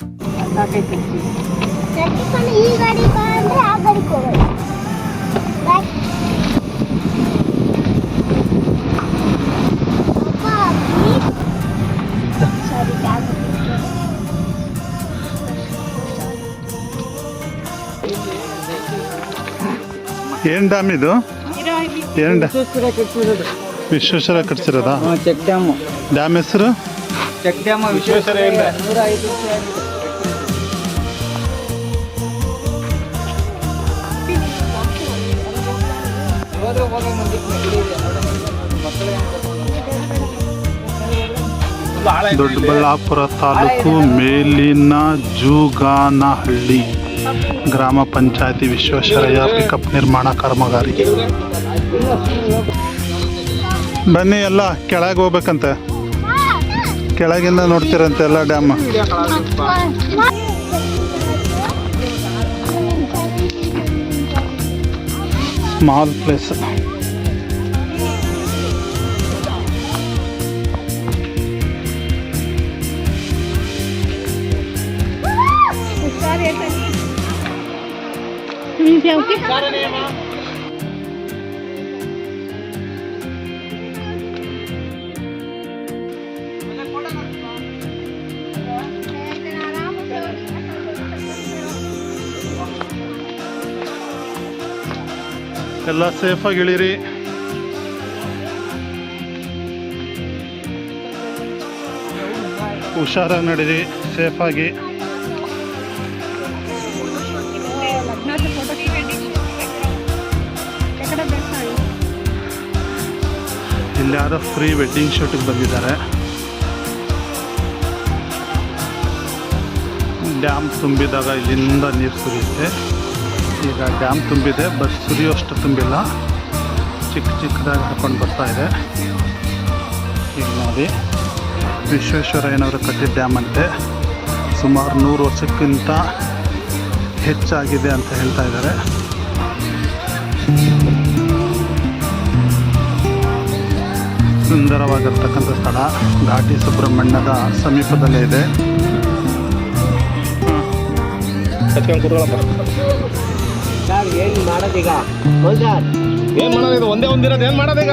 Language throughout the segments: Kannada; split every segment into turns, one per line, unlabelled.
ಈ ಗಾಡಿ ಅಂದ್ರೆ ಆ ಗಾಡಿ ಹೋಗೋದು.
ಏನ್ ಡ್ಯಾಮ್ ಇದು? ಏನ್ ವಿಶ್ವೇಶ್ವರ ಕಟ್ಸಿರೋದಾ?
Check dam.
ಡ್ಯಾಮ್ ಹೆಸರು?
Check dam Vishweshwar. 105 ವರ್ಷ ಆಗಿದೆ.
ದೊಡ್ಡಬಳ್ಳಾಪುರ ತಾಲೂಕು ಮೇಲಿನ ಜೂಗಾನಹಳ್ಳಿ ಗ್ರಾಮ ಪಂಚಾಯತಿ ವಿಶ್ವೇಶ್ವರಯ್ಯ ಪಿಕಪ್ ನಿರ್ಮಾಣ ಕಾಮಗಾರಿ. ಬನ್ನಿ ಎಲ್ಲ ಕೆಳಗೆ ಹೋಗ್ಬೇಕಂತೆ, ಕೆಳಗಿಂದ ನೋಡ್ತಿರಂತೆ ಎಲ್ಲ ಡ್ಯಾಮ್. Small place. ಎಲ್ಲ ಸೇಫಾಗಿ ಇಳಿರಿ. ಹುಷಾರಾಗಿ ನಡೀರಿ, ಸೇಫಾಗಿ. ಇಲ್ಲಿ ಯಾರೋ ಫ್ರೀ ವೆಡ್ಡಿಂಗ್ ಶೂಟಿಗೆ ಬಂದಿದ್ದಾರೆ. ಡ್ಯಾಮ್ ತುಂಬಿದಾಗ ಇಲ್ಲಿಂದ ನೀರು ಸುರಿಯುತ್ತೆ. ಈಗ ಡ್ಯಾಮ್ ತುಂಬಿದೆ, ಬಟ್ ಸುರಿಯೋಷ್ಟು ತುಂಬಿಲ್ಲ, ಚಿಕ್ಕ ಚಿಕ್ಕದಾಗಿ ಹಾಕೊಂಡು ಬರ್ತಾ ಇದೆ. ಈಗ ನೋಡಿ, ವಿಶ್ವೇಶ್ವರಯ್ಯನವರು ಕಟ್ಟಿದ ಡ್ಯಾಮ್ ಅಂತೆ. ಸುಮಾರು 100 ವರ್ಷಕ್ಕಿಂತ ಹೆಚ್ಚಾಗಿದೆ ಅಂತ ಹೇಳ್ತಾ ಇದ್ದಾರೆ. ಸುಂದರವಾಗಿರ್ತಕ್ಕಂಥ ಸ್ಥಳ ಘಾಟಿ ಸುಬ್ರಹ್ಮಣ್ಯದ ಸಮೀಪದಲ್ಲೇ ಇದೆ.
ಏನು ಮಾಡೋದೀಗ?
ಏನ್ ಮಾಡೋದು? ಒಂದೇ ಒಂದಿರೋದು ಏನ್ ಮಾಡೋದೀಗ?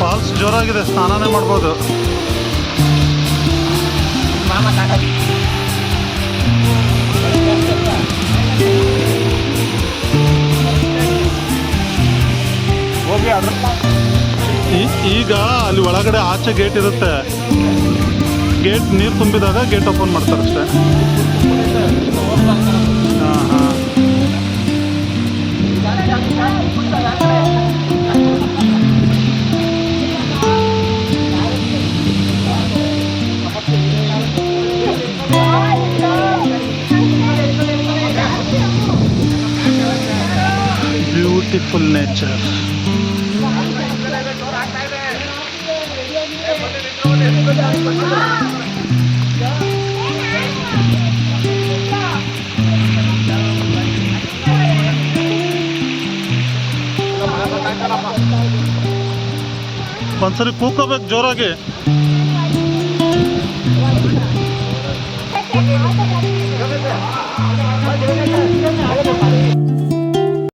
ಫಾಲ್ಸ್ ಜೋರಾಗಿದೆ, ಸ್ನಾನನೇ ಮಾಡ್ಬೋದು. ಈಗ ಅಲ್ಲಿ ಒಳಗಡೆ ಆಚೆ ಗೇಟ್ ಇರುತ್ತೆ. ಗೇಟ್ ನೀರು ತುಂಬಿದಾಗ ಗೇಟ್ ಓಪನ್ ಮಾಡ್ತಾರೆ ಅಷ್ಟೇ. ಹಾಂ ಹಾಂ. Beautiful nature. ಒಂದ್ಸರಿ ಕೂಕೋಬೇಕು ಜೋರಾಗಿ.